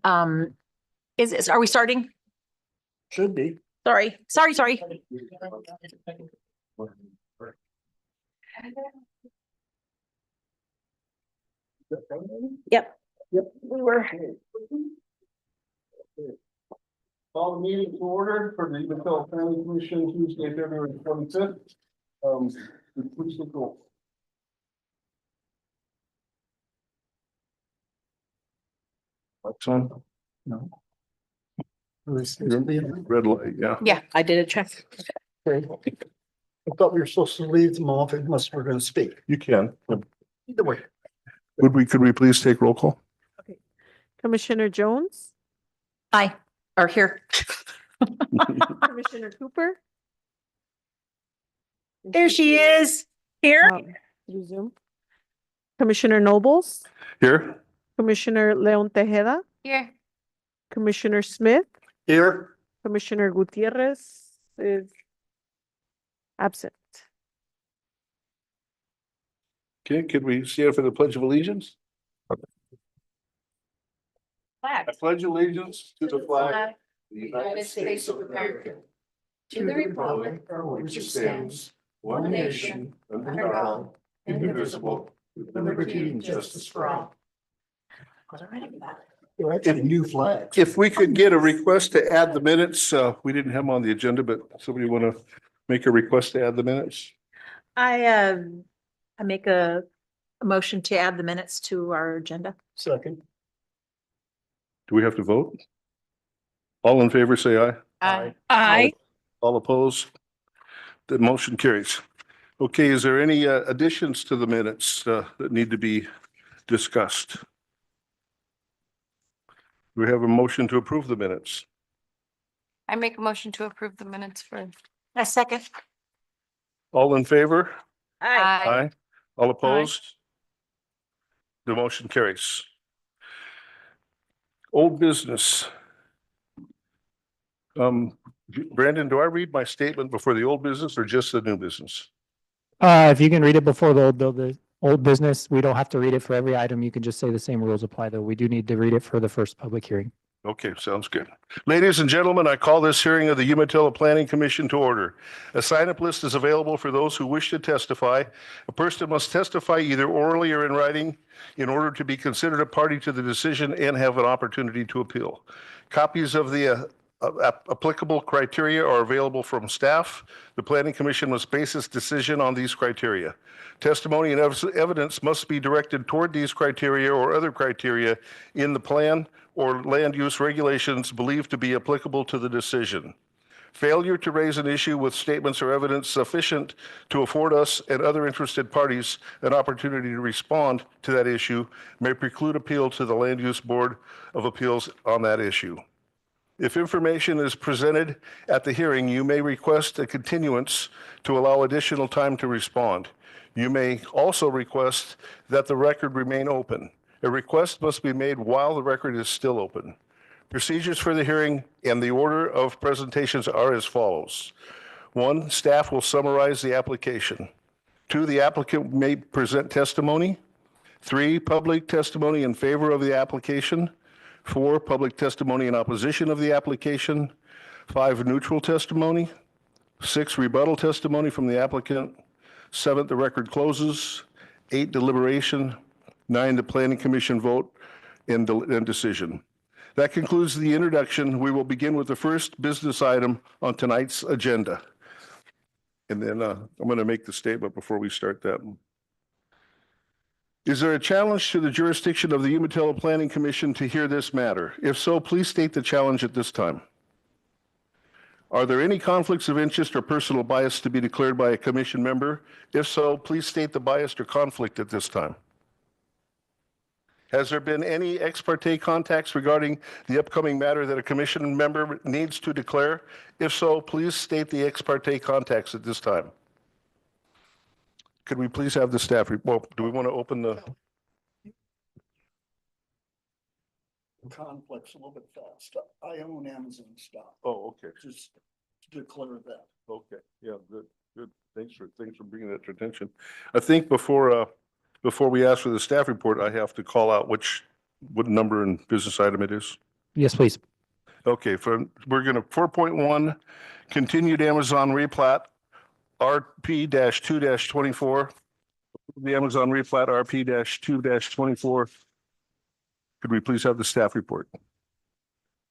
Are we starting? Should be. Sorry. Yep. We were. Call the meeting to order for the Umatilla Planning Commission Tuesday, February 25th. Please look roll. What's on? No. Red light, yeah. Yeah, I did a check. Okay. I thought we were supposed to leave them off unless we're gonna speak. You can. Either way. Could we please take roll call? Commissioner Jones, Aye, or here. Commissioner Cooper. There she is. Here. Through Zoom. Commissioner Nobles, Here? Commissioner Leon Tejeda, Here. Commissioner Smith, Here. Commissioner Gutierrez is absent. Okay, could we stand for the Pledge of Allegiance? I pledge allegiance to the flag of the United States of America, to the republic for which it stands, one nation, under God, indivisible, with liberty and justice for all. They're actually new flags. If we could get a request to add the minutes, we didn't have them on the agenda, but somebody want to make a request to add the minutes? I make a motion to add the minutes to our agenda. Second. Do we have to vote? All in favor, say aye. Aye. All opposed? The motion carries. Okay, is there any additions to the minutes that need to be discussed? We have a motion to approve the minutes. I make a motion to approve the minutes for. A second. All in favor? Aye. Aye. All opposed? The motion carries. Old business. Brandon, do I read my statement before the old business or just the new business? If you can read it before the old business, we don't have to read it for every item. You can just say the same rules apply, though. We do need to read it for the first public hearing. Okay, sounds good. Ladies and gentlemen, I call this hearing of the Umatilla Planning Commission to order. A sign-up list is available for those who wish to testify. A person must testify either orally or in writing in order to be considered a party to the decision and have an opportunity to appeal. Copies of the applicable criteria are available from staff. The Planning Commission must base its decision on these criteria. Testimony and evidence must be directed toward these criteria or other criteria in the plan or land use regulations believed to be applicable to the decision. Failure to raise an issue with statements or evidence sufficient to afford us and other interested parties an opportunity to respond to that issue may preclude appeal to the Land Use Board of Appeals on that issue. If information is presented at the hearing, you may request a continuance to allow additional time to respond. You may also request that the record remain open. A request must be made while the record is still open. Procedures for the hearing and the order of presentations are as follows. 1, staff will summarize the application. 2, the applicant may present testimony. 3, public testimony in favor of the application. 4, public testimony in opposition of the application. 5, neutral testimony. 6, rebuttal testimony from the applicant. 7, the record closes. 8, deliberation. 9, the Planning Commission vote and decision. That concludes the introduction. We will begin with the first business item on tonight's agenda. And then I'm going to make the statement before we start that. Is there a challenge to the jurisdiction of the Umatilla Planning Commission to hear this matter? If so, please state the challenge at this time. Are there any conflicts of interest or personal bias to be declared by a commission member? If so, please state the bias or conflict at this time. Has there been any ex parte contacts regarding the upcoming matter that a commission member needs to declare? If so, please state the ex parte contacts at this time. Could we please have the staff report? Do we want to open the? Conflicts a little bit fast. I own Amazon stock. Oh, okay. Just to declare that. Okay. Yeah, good. Thanks for bringing that to attention. I think before we ask for the staff report, I have to call out what number and business item it is. Yes, please. Okay, we're gonna 4.1, continued Amazon replat, RP-2-24. The Amazon replat RP-2-24. Could we please have the staff report?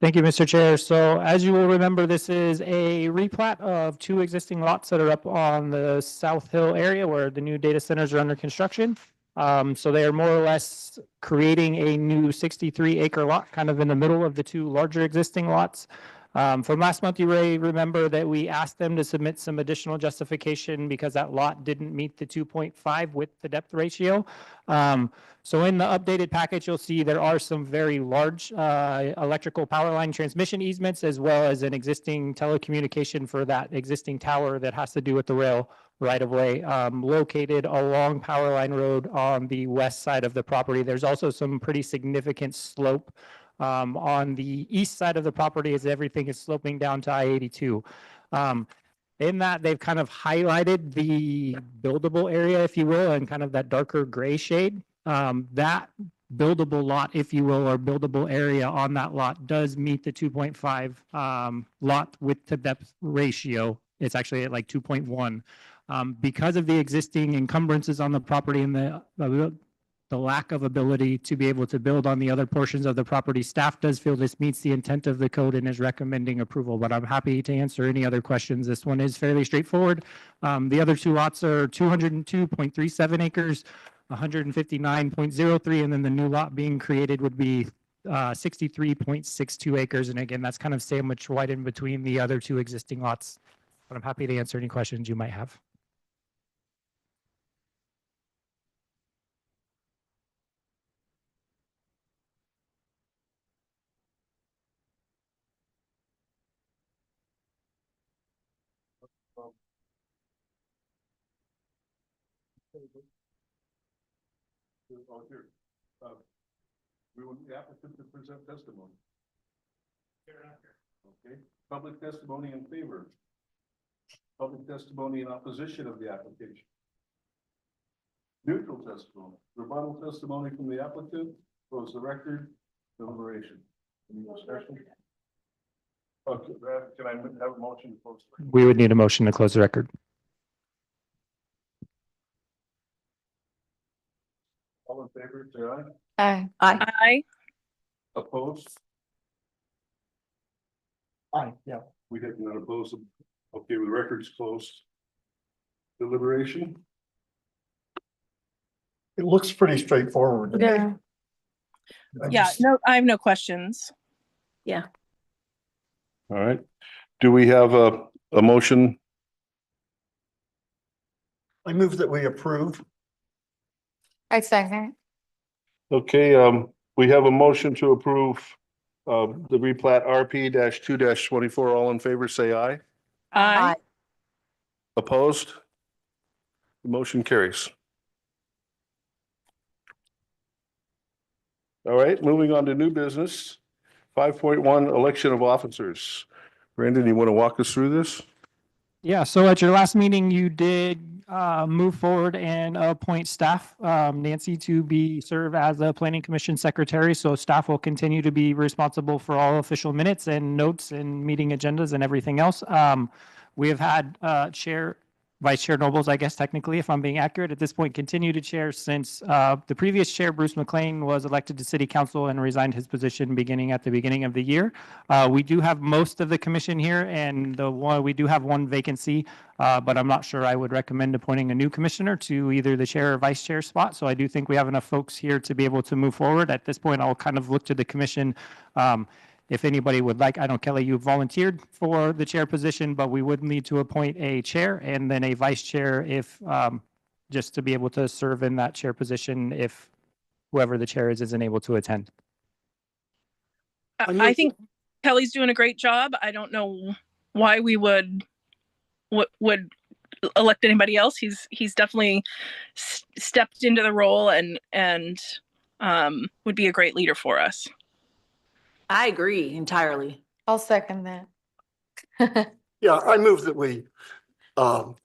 Thank you, Mr. Chair. So as you will remember, this is a replat of two existing lots that are up on the South Hill area where the new data centers are under construction. So they are more or less creating a new 63-acre lot, kind of in the middle of the two larger existing lots. From last month, you may remember that we asked them to submit some additional justification because that lot didn't meet the 2.5 width to depth ratio. So in the updated package, you'll see there are some very large electrical power line transmission easements, as well as an existing telecommunication for that existing tower that has to do with the rail right of way located along Powerline Road on the west side of the property. There's also some pretty significant slope on the east side of the property as everything is sloping down to I-82. In that, they've kind of highlighted the buildable area, if you will, and kind of that darker gray shade. That buildable lot, if you will, or buildable area on that lot does meet the 2.5 lot width to depth ratio. It's actually at like 2.1. Because of the existing encumbrances on the property and the lack of ability to be able to build on the other portions of the property, staff does feel this meets the intent of the code and is recommending approval, but I'm happy to answer any other questions. This one is fairly straightforward. The other two lots are 202.37 acres, 159.03, and then the new lot being created would be 63.62 acres. And again, that's kind of sandwiched right in between the other two existing lots. But I'm happy to answer any questions you might have. We want the applicant to present testimony. Okay, public testimony in favor. Public testimony in opposition of the application. Neutral testimony, rebuttal testimony from the applicant, close the record, deliberation. Any discussion? Okay, can I have a motion to close the record? We would need a motion to close the record. All in favor, say aye. Aye. Aye. Aye. Opposed? Yeah. We did not oppose them. Okay, with records closed. Deliberation? It looks pretty straightforward. Yeah. I Yeah, just- no, I have no questions. All right. Do we have a motion? I move that we approve. I second. Okay, we have a motion to approve the replat RP-2-24. All in favor, say aye. Aye. Opposed? The motion carries. All right, moving on to new business. 5.1, election of officers. Brandon, you want to walk us through this? Yeah, so at your last meeting, you did move forward and appoint staff, Nancy, to serve as the planning commission secretary. So staff will continue to be responsible for all official minutes and notes and meeting agendas and everything else. We have had Vice Chair Nobles, I guess technically, if I'm being accurate at this point, continue to chair since the previous chair, Bruce McLean, was elected to city council and resigned his position beginning at the beginning of the year. We do have most of the commission here, and we do have one vacancy, but I'm not sure I would recommend appointing a new commissioner to either the chair or vice chair spot. So I do think we have enough folks here to be able to move forward. At this point, I'll kind of look to the commission. If anybody would like, I know Kelly, you volunteered for the chair position, but we would need to appoint a chair and then a vice chair if, just to be able to serve in that chair position if whoever the chair is isn't able to attend. I think Kelly's doing a great job. I don't know why we would elect anybody else. He's definitely stepped into the role and would be a great leader for us. I agree entirely. I'll second that. Yeah, I move that we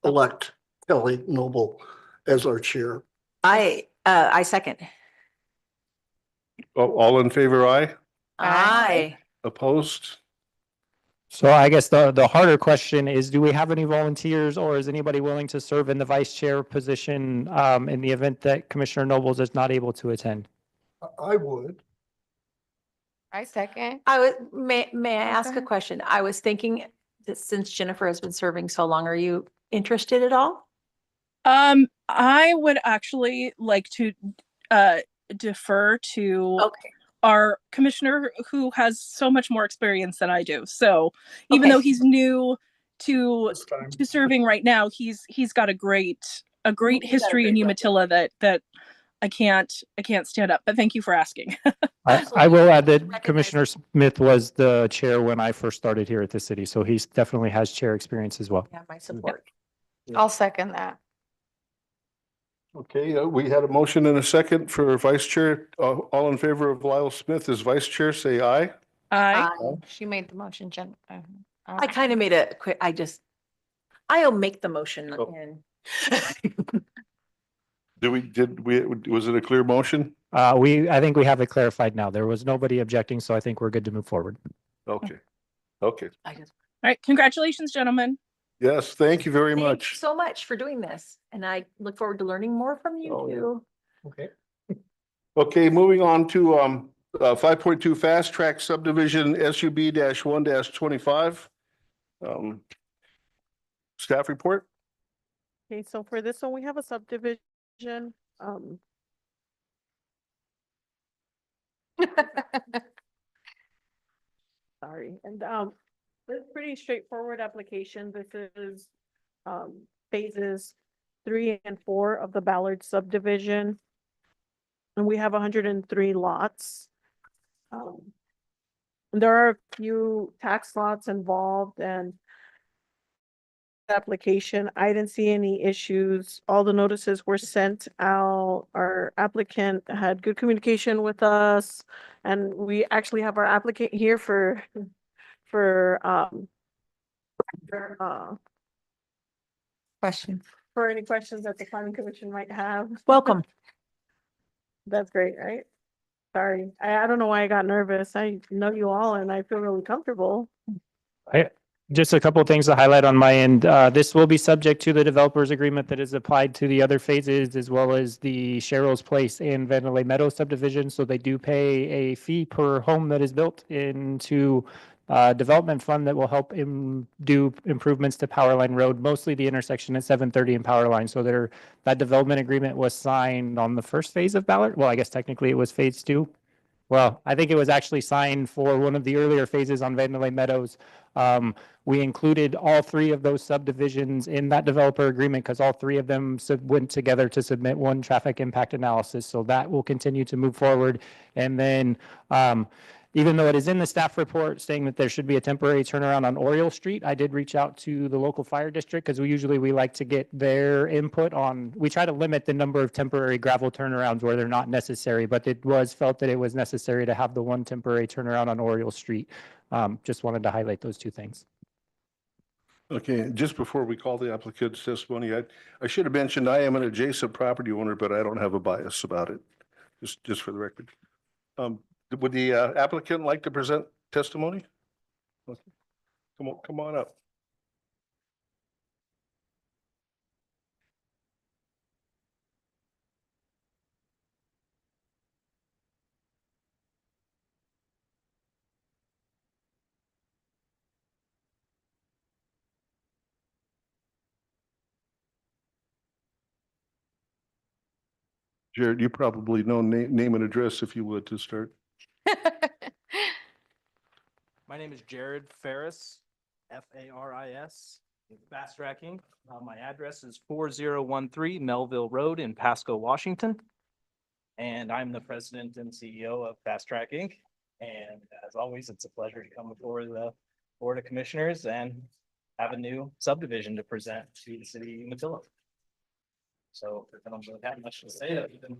elect Kelly Noble as our chair. I second. All in favor, aye? Aye. Opposed? So I guess the harder question is, do we have any volunteers or is anybody willing to serve in the vice chair position in the event that Commissioner Nobles is not able to attend? I would. I second. May I ask a ahead. question? I was thinking that since Jennifer has been serving so long, are you interested at all? I would actually like to defer to Okay. our commissioner who has so much more experience than I do. So even Okay. though he's new to This time. serving right now, he's got a great He's got a history in great record. Umatilla that I can't stand up. But thank you for asking. I Absolutely. will add that Recognize- Commissioner Smith was the chair when I first started here at the city, so he definitely has chair experience as well. Yeah, my support. I'll second that. Okay, we had a motion and a second for vice chair. All in favor of Lyle Smith as vice chair, say aye. I She made the motion, Jen. I kind of made a quick, I'll make the motion Oh. and Was it a clear motion? I think we have it clarified now. There was nobody objecting, so I think we're good to move forward. Okay. Okay. I just. all right. Congratulations, gentlemen. Yes, thank you very Thank you much. so much for doing this, and I look forward to learning more from you Oh, yeah. too. Okay. Okay, moving on to 5.2 Fast Track Subdivision SUB -1 -25. Staff report? Okay, so for this one, we have a subdivision, sorry, and, it's pretty straightforward application. This is, phases 3 and 4 of the Ballard subdivision. And we have 103 lots. And there are a few tax lots involved and application, I didn't see any issues. All the notices were sent out. Our applicant had good communication with us. And we actually have our applicant here for Question. for any questions that the planning commission might have. Welcome. That's great, right? Sorry, I don't know why I got nervous. I know you all and I feel really comfortable. Just a couple of things to highlight on my end. This will be subject to the developer's agreement that is applied to the other phases as well as the Cheryl's Place and Vandelay Meadows subdivision. So they do pay a fee per home that is built into development fund that will help do improvements to Powerline Road, mostly the intersection at 730 and Powerline. So that development agreement was signed on the first phase of Ballard. Well, I guess technically it was phase 2. Well, I think it was actually signed for one of the earlier phases on Vandelay Meadows. We included all 3 of those subdivisions in that developer agreement because all 3 of them went together to submit one traffic impact analysis. So that will continue to move forward. And then even though it is in the staff report saying that there should be a temporary turnaround on Oriole Street, I did reach out to the local fire district because we like to get their input on, we try to limit the number of temporary gravel turnarounds where they're not necessary, but it was felt that it was necessary to have the one temporary turnaround on Oriole Street. Just wanted to highlight those 2 things. Okay, just before we call the applicant's testimony, I should have mentioned I am an adjacent property owner, but I don't have a bias about it, just for the record. Would the applicant like to present testimony? Okay. Come on up. Jared, you probably know name and address if you would to start. My name is Jared Ferris, Faris, Fast Tracking. My address is 4013 Melville Road in Pasco, Washington. And I'm the president and CEO of Fast Tracking. And as always, it's a pleasure to come before the Board of Commissioners and have a new subdivision to present to the city of Umatilla. So I don't really have much to say. Other than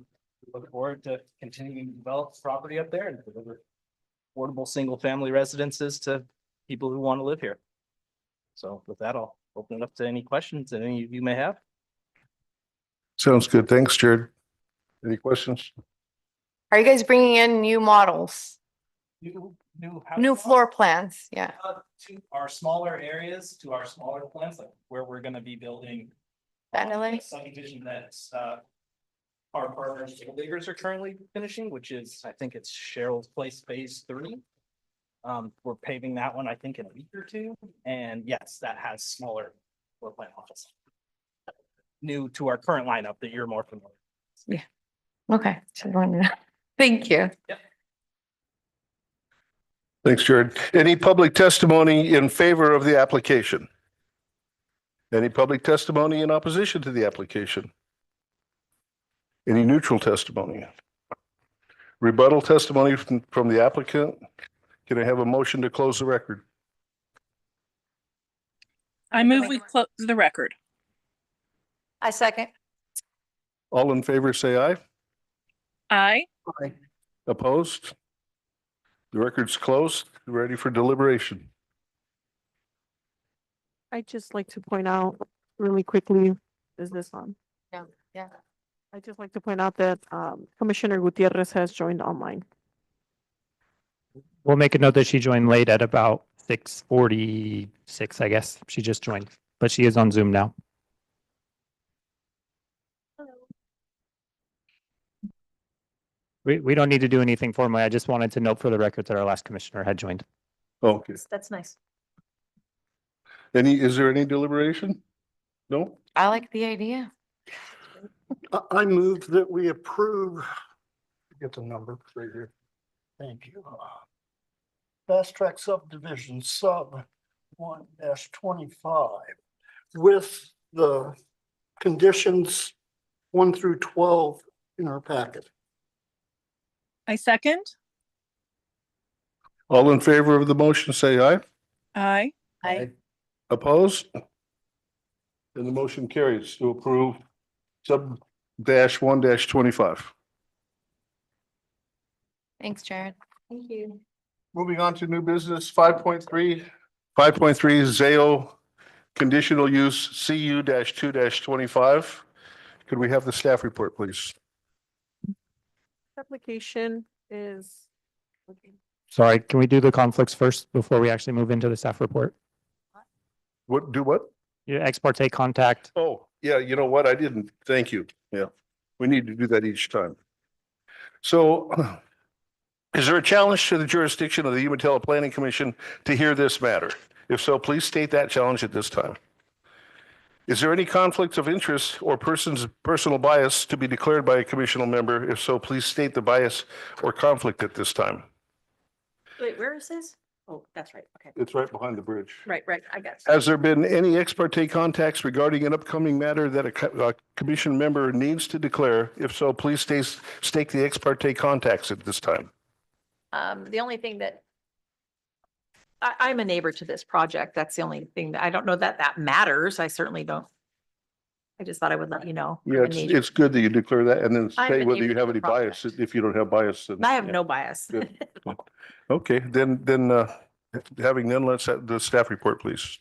we look forward to continuing to develop property up there and deliver affordable single-family residences to people who want to live here. So with that, I'll open it up to any questions that any of you may have. Sounds good. Thanks, Jared. Any questions? Are you guys bringing in new models? New floor plans, yeah. To our smaller areas, to our smaller plants, like where we're gonna be building. Finally. a Subdivision that's, our partners, the Diggers are currently finishing, which is, I think it's Cheryl's Place Phase 3. We're paving that one, I think, in a week or two, and yes, that has smaller floor plan office. New to our current lineup that you're more familiar. Okay. Just wanted to- Thank you. Thanks, Jared. Any public testimony in favor of the application? Any public testimony in opposition to the application? Any neutral testimony? Rebuttal testimony from the applicant? Can I have a motion to close the record? I move we close the record. I second. All in favor, say aye. Aye. Opposed? The record's closed, ready for deliberation. I'd just like to point out really quickly, is this on? Yeah. I'd just like to point out that Commissioner Gutierrez has joined online. We'll make a note that she joined late at about 6:46, I guess. She just joined, but she is on Zoom now. We don't need to do anything formally. I just wanted to note for the record that our last commissioner had joined. Okay. That's nice. Is there any deliberation? No? I like the idea. I move that we approve. Get the number right here. Thank you. Fast Track Subdivision Sub 1-25 with the conditions 1 through 12 in our packet. I second. All in favor of the motion, say aye. Aye. I, Opposed? And the motion carries to approve sub dash 1-25. Thanks, Jared. thank you. Moving on to new business, 5.3. 5.3 Zayo conditional use CU-2-25. Could we have the staff report, please? Application is. Sorry, can we do the conflicts first before we actually move into the staff report? What, do what? Your ex parte contact. Oh, yeah, you know what? I didn't. Thank you. Yeah. We need to do that each time. So is there a challenge to the jurisdiction of the Umatilla Planning Commission to hear this matter? If so, please state that challenge at this time. Is there any conflict of interest or personal bias to be declared by a commissional member? If so, please state the bias or conflict at this time. Wait, where is this? Oh, that's right. Okay. It's right behind the bridge. Right, I got it. Has there been any ex parte contacts regarding an upcoming matter that a commission member needs to declare? If so, please state the ex parte contacts at this time. The only thing that I'm a neighbor to this project. That's the only thing that I don't know that matters. I certainly don't. I just thought I would let you know. Yeah, it's good that you declare that and then I'm say a whether neighbor you to have the any bias. project. If you don't have bias, then. I have no bias. Good. Okay, then having none, let's have the staff report, please.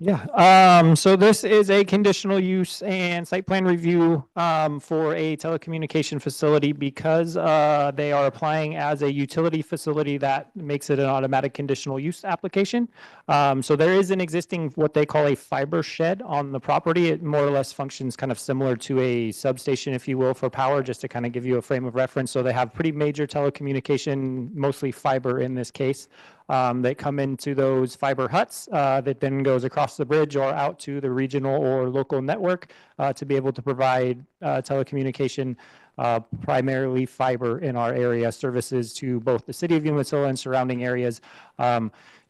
Yeah, so this is a conditional use and site plan review for a telecommunication facility because they are applying as a utility facility that makes it an automatic conditional use application. So there is an existing, what they call a fiber shed on the property. It more or less functions kind of similar to a substation, if you will, for power, just to kind of give you a frame of reference. So they have pretty major telecommunication, mostly fiber in this case. That come into those fiber huts that then goes across the bridge or out to the regional or local network to be able to provide telecommunication, primarily fiber in our area, services to both the city of Umatilla and surrounding areas.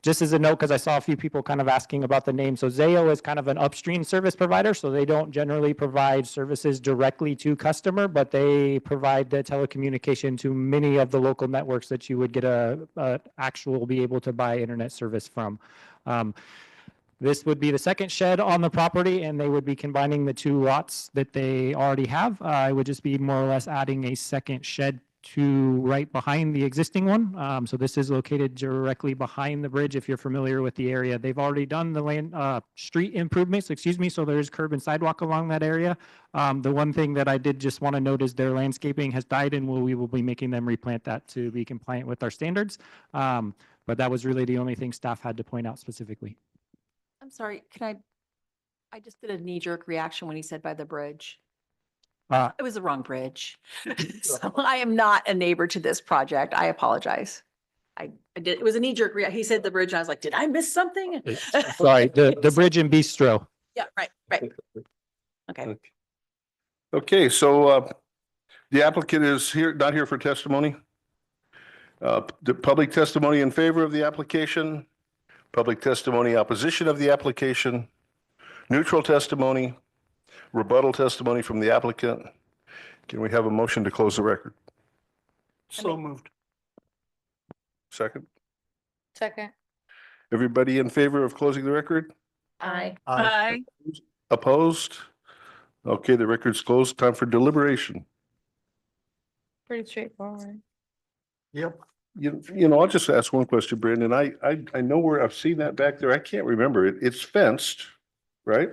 Just as a note, because I saw a few people kind of asking about the name. So Zayo is kind of an upstream service provider, so they don't generally provide services directly to customer, but they provide the telecommunication to many of the local networks that you would get be able to buy internet service from. This would be the second shed on the property, and they would be combining the two lots that they already have. It would just be more or less adding a second shed to right behind the existing one. So this is located directly behind the bridge. If you're familiar with the area, they've already done the street improvements, excuse me. So there's curb and sidewalk along that area. The one thing that I did just want to note is their landscaping has died, and we will be making them replant that to be compliant with our standards. But that was really the only thing staff had to point out specifically. I'm sorry, I just did a knee-jerk reaction when he said by the bridge. It was the wrong bridge. So I am not a neighbor to this project. I apologize. I did, it was a knee-jerk he said the bridge, and I was like, did I miss something? Sorry, the bridge and bistro. Yeah, right. Okay. Okay, so the applicant is here, not here for testimony. The public testimony in favor of the application, public testimony opposition of the application, neutral testimony, rebuttal testimony from the applicant. Can we have a motion to close the record? So moved. Second. Second. Everybody in favor of closing the record? Aye. Aye. Opposed? Okay, the record's closed. Time for deliberation. Pretty straightforward. Yep. You know, I'll just ask one question, Brandon. I know where I've seen that back there. I can't remember it. It's fenced, right?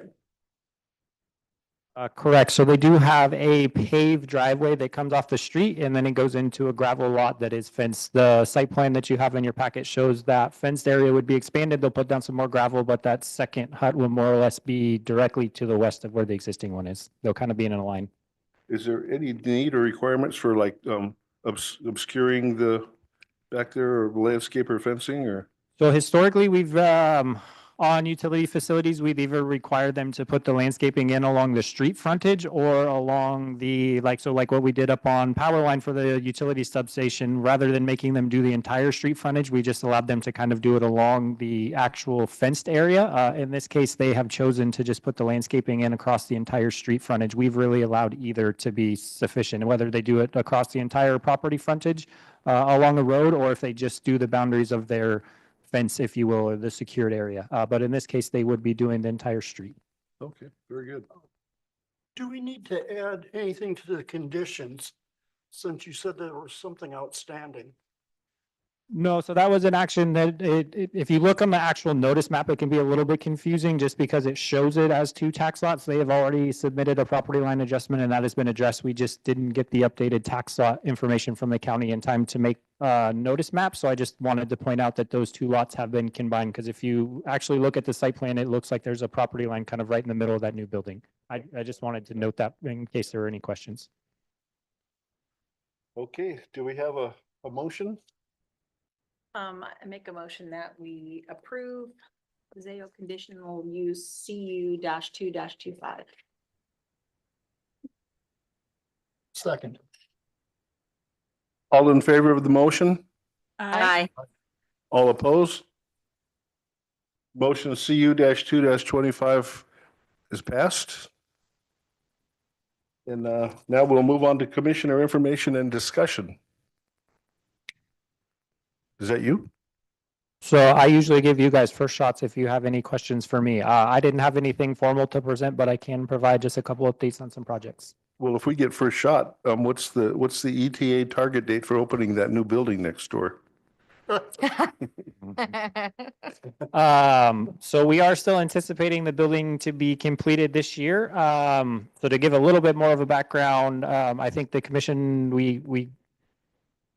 Correct. So they do have a paved driveway that comes off the street, and then it goes into a gravel lot that is fenced. The site plan that you have in your packet shows that fenced area would be expanded. They'll put down some more gravel, but that second hut will more or less be directly to the west of where the existing one is. They'll kind of be in a line. Is there any need or requirements for like obscuring the back there or landscape or fencing or? So historically, we've, on utility facilities, we've either required them to put the landscaping in along the street frontage or along the, like what we did up on Power Line for the utility substation, rather than making them do the entire street frontage, we just allowed them to kind of do it along the actual fenced area. In this case, they have chosen to just put the landscaping in across the entire street frontage. We've really allowed either to be sufficient, whether they do it across the entire property frontage along a road, or if they just do the boundaries of their fence, if you will, or the secured area. But in this case, they would be doing the entire street. Okay, very good. Do we need to add anything to the conditions, since you said there was something outstanding? No, so that was an action that if you look on the actual notice map, it can be a little bit confusing just because it shows it as two tax lots. They have already submitted a property line adjustment and that has been addressed. We just didn't get the updated tax lot information from the county in time to make notice map. So I just wanted to point out that those two lots have been combined, because if you actually look at the site plan, it looks like there's a property line kind of right in the middle of that new building. I just wanted to note that in case there were any questions. Okay, do we have a motion? I make a motion that we approve Zao conditional use CU -2-25. Second. All in favor of the motion? Aye. All opposed? Motion CU -2-25 is passed. And now we'll move on to commissioner information and discussion. Is that you? So I usually give you guys first shots if you have any questions for me. I didn't have anything formal to present, but I can provide just a couple updates on some projects. Well, if we get first shot, what's the ETA target date for opening that new building next door? So we are still anticipating the building to be completed this year. So to give a little bit more of a background, I think the commission,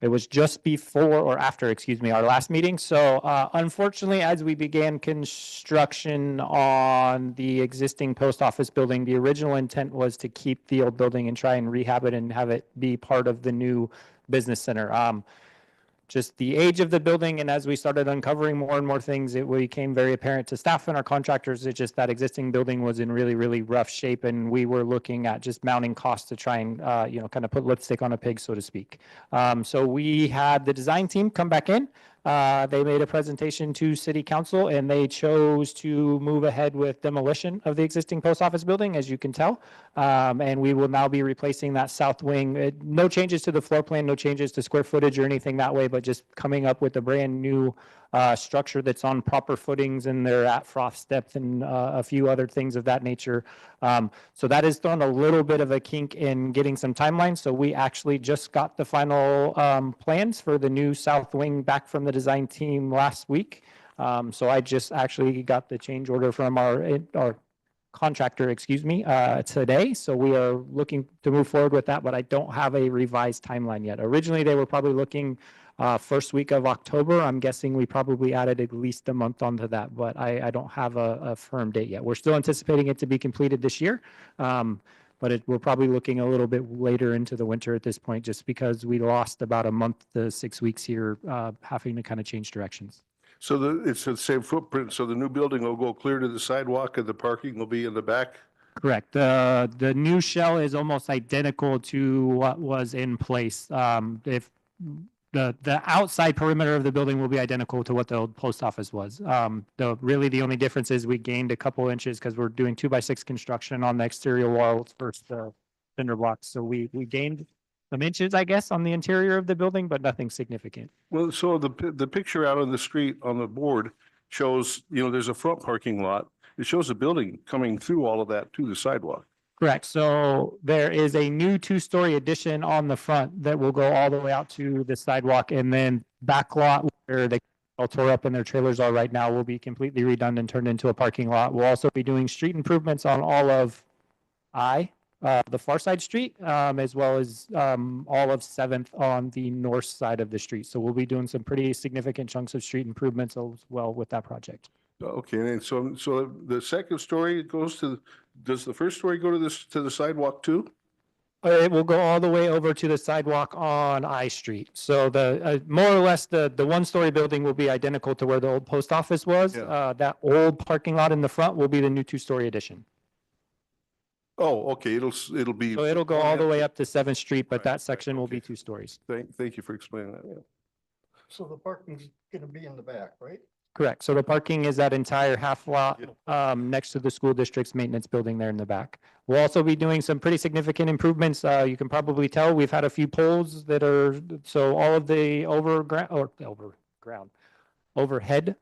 it was just before or after, excuse me, our last meeting. So unfortunately, as we began construction on the existing post office building, the original intent was to keep the old building and try and rehab it and have it be part of the new business center. Just the age of the building, and as we started uncovering more and more things, it became very apparent to staff and our contractors. It's just that existing building was in really, really rough shape, and we were looking at just mounting costs to try and, kind of put lipstick on a pig, so to speak. So we had the design team come back in. They made a presentation to city council and they chose to move ahead with demolition of the existing post office building, as you can tell. And we will now be replacing that south wing. No changes to the floor plan, no changes to square footage or anything that way, but just coming up with a brand new structure that's on proper footings and they're at frost depth and a few other things of that nature. So that has thrown a little bit of a kink in getting some timelines. So we actually just got the final plans for the new south wing back from the design team last week. So I just actually got the change order from our contractor, excuse me, today. So we are looking to move forward with that, but I don't have a revised timeline yet. Originally, they were probably looking first week of October. I'm guessing we probably added at least a month onto that, but I don't have a firm date yet. We're still anticipating it to be completed this year. But we're probably looking a little bit later into the winter at this point, just because we lost about a month to 6 weeks here, having to kind of change directions. So it's the same footprint, so the new building will go clear to the sidewalk and the parking will be in the back? Correct. The new shell is almost identical to what was in place. If the outside perimeter of the building will be identical to what the old post office was. Really the only difference is we gained a couple inches because we're doing 2x6 construction on the exterior walls versus the cinder blocks. So we gained some inches, I guess, on the interior of the building, but nothing significant. Well, so the picture out on the street on the board shows, there's a front parking lot. It shows a building coming through all of that to the sidewalk. Correct. So there is a new 2-story addition on the front that will go all the way out to the sidewalk, and then back lot where they all tore up and their trailers are right now will be completely redone and turned into a parking lot. We'll also be doing street improvements on all of the far side street, as well as all of 7th on the north side of the street. So we'll be doing some pretty significant chunks of street improvements as well with that project. Okay, and so the second story does the first story go to the sidewalk too? It will go all the way over to the sidewalk on I Street. So more or less the 1-story building will be identical to where the old post office was. Yeah. That old parking lot in the front will be the new 2-story addition. Oh, okay, it'll be. So it'll go all the way up to 7th Street, but Right, that right, section will be okay. 2 stories. Thank you for explaining that. Yeah. So the parking's gonna be in the back, right? Correct. So the parking is that entire half lot next to the school district's maintenance building there in the back. We'll also be doing some pretty significant improvements. You can probably tell we've had a few poles that so all of the overhead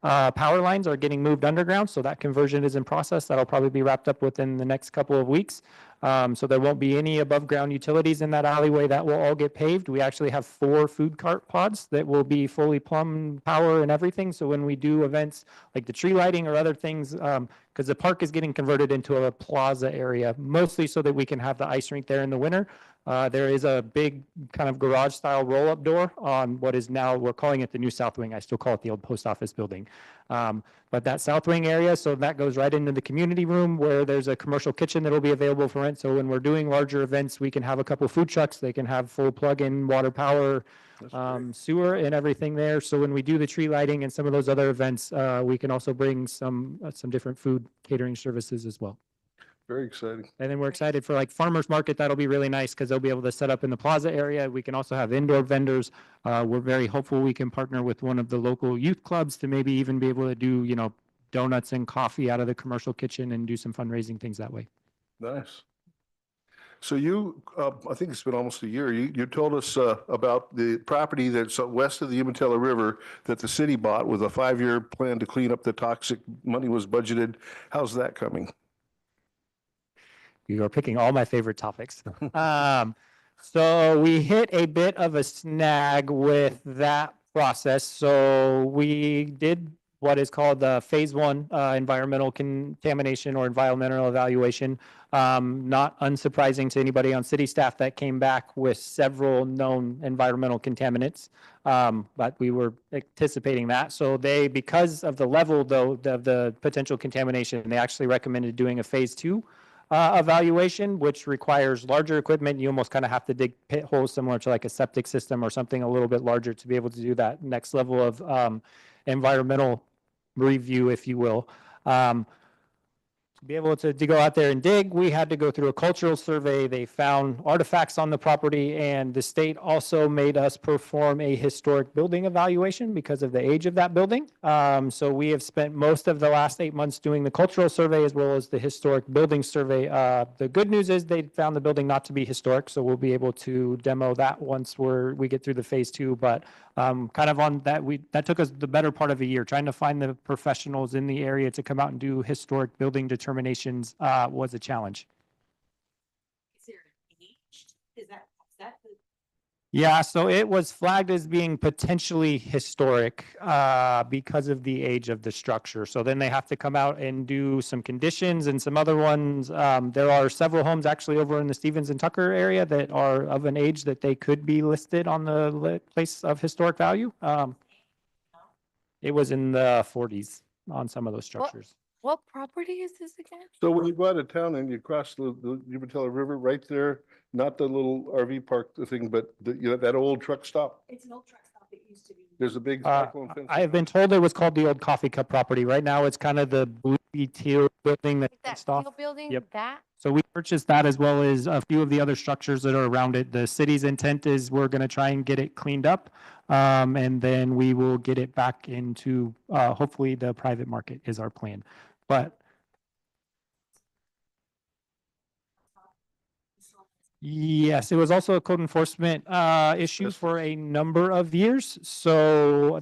power lines are getting moved underground. So that conversion is in process. That'll probably be wrapped up within the next couple of weeks. So there won't be any above ground utilities in that alleyway. That will all get paved. We actually have 4 food cart pods that will be fully plumbed, power and everything. So when we do events like the tree lighting or other things, because the park is getting converted into a plaza area, mostly so that we can have the ice rink there in the winter. There is a big kind of garage style roll-up door on what is now, we're calling it the new south wing. I still call it the old post office building. But that south wing area, so that goes right into the community room where there's a commercial kitchen that will be available for rent. So when we're doing larger events, we can have a couple food trucks. They can have full plug-in water power, sewer and everything there. So when we do the tree lighting and some of those other events, we can also bring some different food catering services as well. Very exciting. And then we're excited for like farmers market. That'll be really nice because they'll be able to set up in the plaza area. We can also have indoor vendors. We're very hopeful we can partner with one of the local youth clubs to maybe even be able to do, donuts and coffee out of the commercial kitchen and do some fundraising things that way. Nice. So I think it's been almost a year. You told us about the property that's west of the Umatilla River that the city bought with a 5-year plan to clean up the toxic money was budgeted. How's that coming? You are picking all my favorite topics. So we hit a bit of a snag with that process. So we did what is called the phase 1 environmental contamination or environmental evaluation. Not unsurprising to anybody on city staff, that came back with several known environmental contaminants. But we were anticipating that. So because of the level though of the potential contamination, they actually recommended doing a phase 2 evaluation, which requires larger equipment. You almost kind of have to dig pit holes similar to like a septic system or something a little bit larger to be able to do that next level of environmental review, if you will. to be able to go out there and dig, we had to go through a cultural survey. They found artifacts on the property, and the state also made us perform a historic building evaluation because of the age of that building. So we have spent most of the last 8 months doing the cultural survey as well as the historic building survey. The good news is they found the building not to be historic, so we'll be able to demo that once we get through the phase 2. But kind of on that, that took us the better part of a year trying to find the professionals in the area to come out and do historic building determinations was a challenge. Is there an age? Is that the? Yeah, so it was flagged as being potentially historic because of the age of the structure. So then they have to come out and do some conditions and some other ones. There are several homes actually over in the Stevens and Tucker area that are of an age that they could be listed on the place of historic value. It was in the 40s on some of those structures. What property is this again? So when you go out of town and you cross the Umatilla River right there, not the little RV park thing, but that old truck stop, It's an old truck stop that used to be. there's a big cyclone fence. I have been told it was called the old Coffee Cup property. Right now, it's kind of the blue teal building that Like that fenced off. steel building? Yep. That? So we purchased that as well as a few of the other structures that are around it. The city's intent is we're going to try and get it cleaned up. And then we will get it back into, hopefully the private market is our plan. But yes, it was also a code enforcement issue for a number of years. So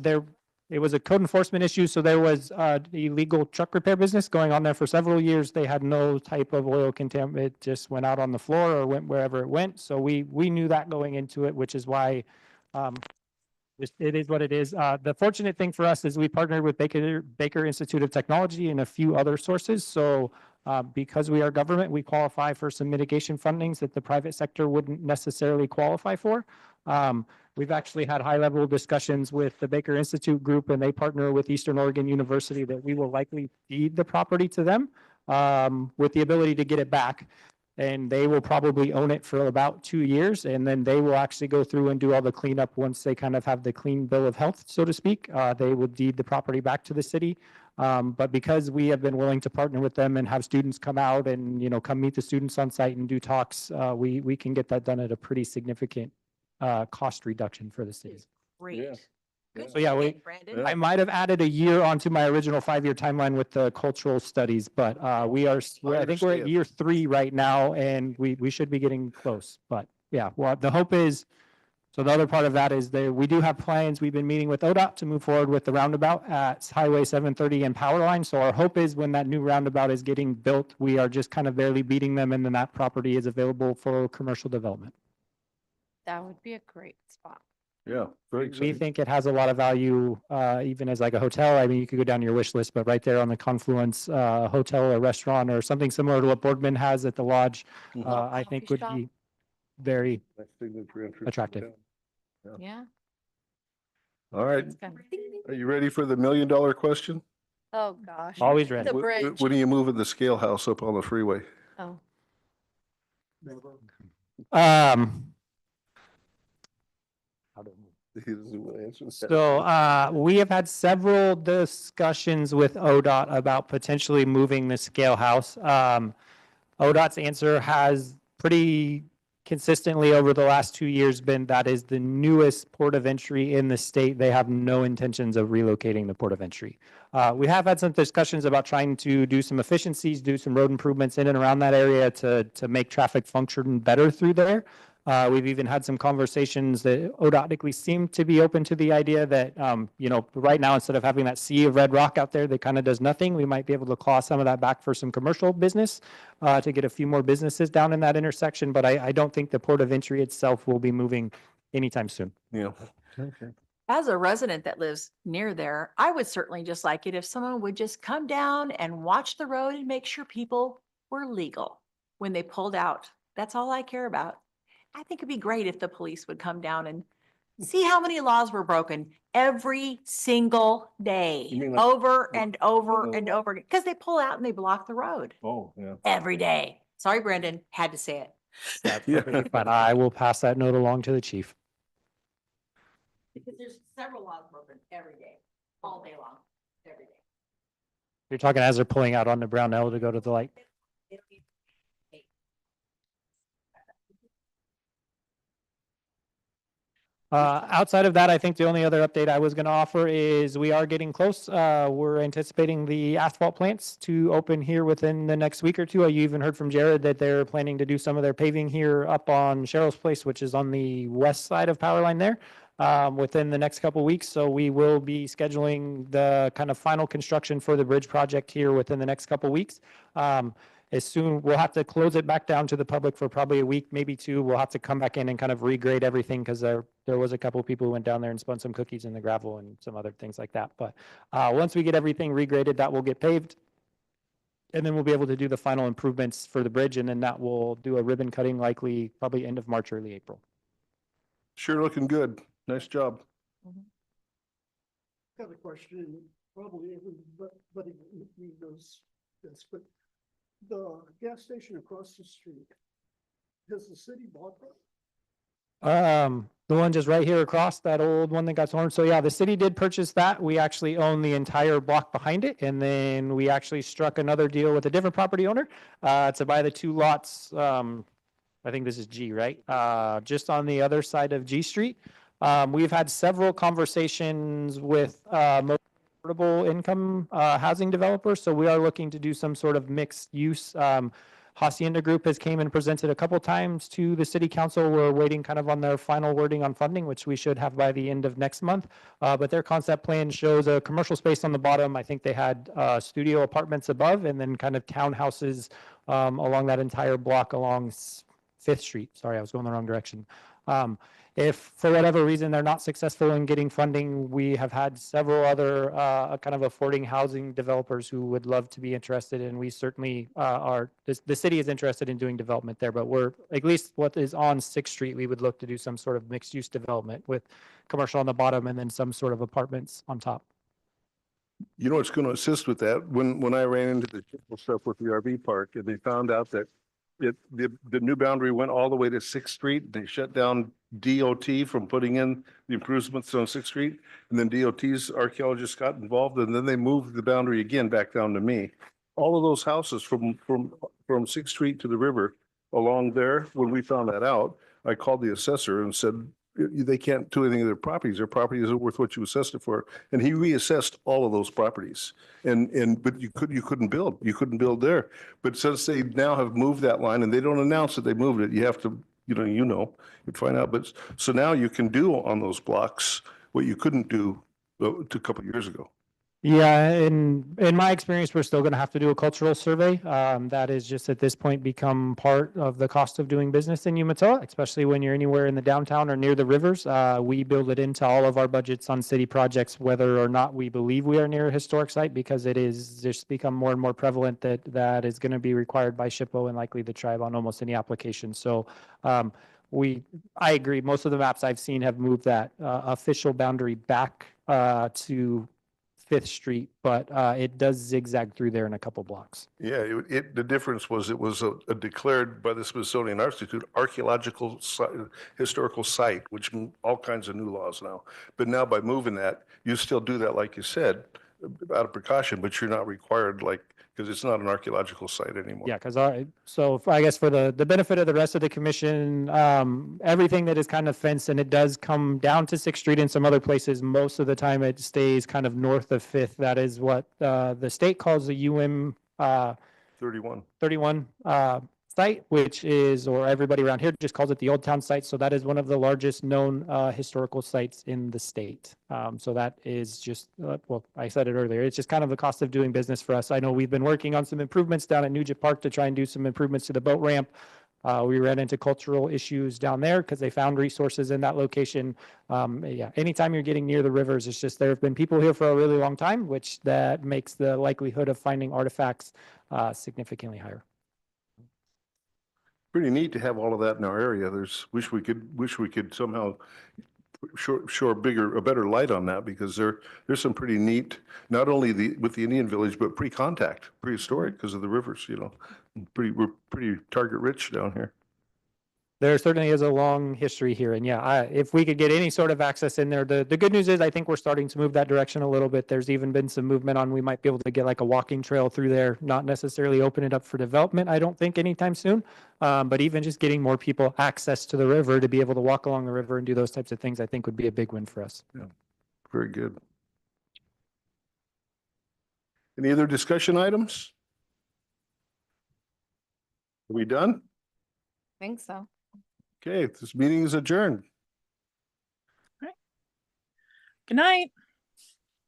it was a code enforcement issue. So there was illegal truck repair business going on there for several years. They had no type of oil contaminant. It just went out on the floor or went wherever it went. So we knew that going into it, which is why it is what it is. The fortunate thing for us is we partnered with Baker Institute of Technology and a few other sources. So because we are government, we qualify for some mitigation fundings that the private sector wouldn't necessarily qualify for. We've actually had high-level discussions with the Baker Institute group, and they partner with Eastern Oregon University that we will likely deed the property to them with the ability to get it back. And they will probably own it for about 2 years, and then they will actually go through and do all the cleanup once they kind of have the clean bill of health, so to speak. They will deed the property back to the city. But because we have been willing to partner with them and have students come out and, come meet the students on site and do talks, we can get that done at a pretty significant cost reduction for the city. Great. Yeah. Good So, yeah, thinking, Brandon. I might have added a year onto my original 5-year timeline with the cultural studies, but I think we're at understand. year 3 right now, and we should be getting close. But yeah, well, the hope is, so the other part of that is that we do have plans. We've been meeting with ODOT to move forward with the roundabout at Highway 730 and Power Line. So our hope is when that new roundabout is getting built, we are just kind of barely beating them, and then that property is available for commercial development. That would be a great spot. Yeah, very We exciting. think it has a lot of value, even as like a hotel. I mean, you could go down your wish list, but right there on the confluence, hotel or restaurant or something similar to what Boardman has at the lodge, Mhm. I think Coffee would shop. be very, Nice signature entrance to attractive. town. Yeah. All right, That's good. are you ready for the $1 million question? Oh, gosh. always ready. The bridge. When are you moving the scale house up on the freeway? Oh, He doesn't want to answer that. So we have had several discussions with ODOT about potentially moving the scale house. ODOT's answer has pretty consistently over the last 2 years been that is the newest port of entry in the state. They have no intentions of relocating the port of entry. We have had some discussions about trying to do some efficiencies, do some road improvements in and around that area to make traffic function better through there. We've even had some conversations that ODOT seem to be open to the idea that, right now, instead of having that sea of red rock out there that kind of does nothing, we might be able to claw some of that back for some commercial business to get a few more businesses down in that intersection. But I don't think the port of entry itself will be moving anytime soon. Yeah. Okay. As a resident that lives near there, I would certainly just like it if someone would just come down and watch the road and make sure people were legal when they pulled out. That's all I care about. I think it'd be great if the police would come down and see how many laws were broken every single You day, mean like- over and over Oh. and over again, because they pull out and they block the road Oh, yeah. every day. Sorry, Brendan, had to say it. That's Yeah. perfectly fine. I will pass that note along to the chief. Because there's several laws broken every day, all day long, every day. You're talking as they're pulling out onto Brownell to go to the light. Outside of that, I think the only other update I was going to offer is we are getting close. We're anticipating the asphalt plants to open here within the next week or two. You even heard from Jared that they're planning to do some of their paving here up on Cheryl's Place, which is on the west side of Power Line there, within the next couple weeks. So we will be scheduling the kind of final construction for the bridge project here within the next couple weeks. As soon, we'll have to close it back down to the public for probably a week, maybe two. We'll have to come back in and kind of regrade everything because there was a couple of people who went down there and spun some cookies in the gravel and some other things like that. But once we get everything regraded, that will get paved. And then we'll be able to do the final improvements for the bridge, and then that will do a ribbon cutting likely probably end of March, early April. Sure looking good. Nice job. Got a question, probably everybody knows this, but the gas station across the street, has the city bought that? The one just right here across, that old one that got torn. So yeah, the city did purchase that. We actually own the entire block behind it. And then we actually struck another deal with a different property owner to buy the two lots. I think this is G, right? Just on the other side of G Street. We've had several conversations with affordable income housing developers. So we are looking to do some sort of mixed use. Hacienda Group has came and presented a couple times to the city council. We're waiting kind of on their final wording on funding, which we should have by the end of next month. But their concept plan shows a commercial space on the bottom. I think they had studio apartments above, and then kind of townhouses along that entire block along 5th Street. Sorry, I was going the wrong direction. If for whatever reason they're not successful in getting funding, we have had several other kind of affording housing developers who would love to be interested, and we certainly are. The city is interested in doing development there, but we're at least what is on 6th Street. We would look to do some sort of mixed use development with commercial on the bottom and then some sort of apartments on top. You know what's going to assist with that? When I ran into the stuff with the RV park, and they found out that the new boundary went all the way to 6th Street. They shut down DOT from putting in the improvements on 6th Street. And then DOT's archaeologists got involved, and then they moved the boundary again back down to me. All of those houses from 6th Street to the river along there, when we found that out, I called the assessor and said, they can't do anything to their properties. Their property isn't worth what you assessed it for. And he reassessed all of those properties. But you couldn't build. You couldn't build there. But since they now have moved that line and they don't announce that they moved it, you have to, you'd find out. But so now you can do on those blocks what you couldn't do a couple of years ago. Yeah, in my experience, we're still going to have to do a cultural survey. That is just at this point become part of the cost of doing business in Umatilla, especially when you're anywhere in the downtown or near the rivers. We build it into all of our budgets on city projects, whether or not we believe we are near a historic site, because it is just become more and more prevalent that is going to be required by SHPO and likely the tribe on almost any application. So I agree. Most of the maps I've seen have moved that official boundary back to 5th Street, but it does zigzag through there in a couple blocks. Yeah, the difference was it was a declared by the Smithsonian Institute archaeological historical site, which all kinds of new laws now. But now by moving that, you still do that, like you said, out of precaution, but you're not required, because it's not an archaeological site anymore. Yeah, because so I guess for the benefit of the rest of the commission, everything that is kind of fenced, and it does come down to 6th Street and some other places, most of the time it stays kind of north of 5th. That is what the state calls the UM 31 site, which is, or everybody around here just calls it the Old Town site. So that is one of the largest known historical sites in the state. So that is just, well, I said it earlier, it's just kind of the cost of doing business for us. I know we've been working on some improvements down at Nugent Park to try and do some improvements to the boat ramp. We ran into cultural issues down there because they found resources in that location. Yeah, anytime you're getting near the rivers, it's just there have been people here for a really long time, which that makes the likelihood of finding artifacts significantly higher. Pretty neat to have all of that in our area. Wish we could somehow show a better light on that, because there's some pretty neat, not only with the Indian village, but pre-contact, prehistoric because of the rivers, we're pretty target rich down here. There certainly is a long history here, and yeah, if we could get any sort of access in there, the good news is I think we're starting to move that direction a little bit. There's even been some movement on, we might be able to get like a walking trail through there, not necessarily open it up for development, I don't think anytime soon. But even just getting more people access to the river to be able to walk along the river and do those types of things, I think would be a big win for us. Very good. Any other discussion items? Are we done? Think so. Okay, this meeting is adjourned. Good night.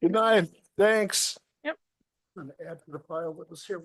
Good night. Thanks. I'm gonna add to the file that was here.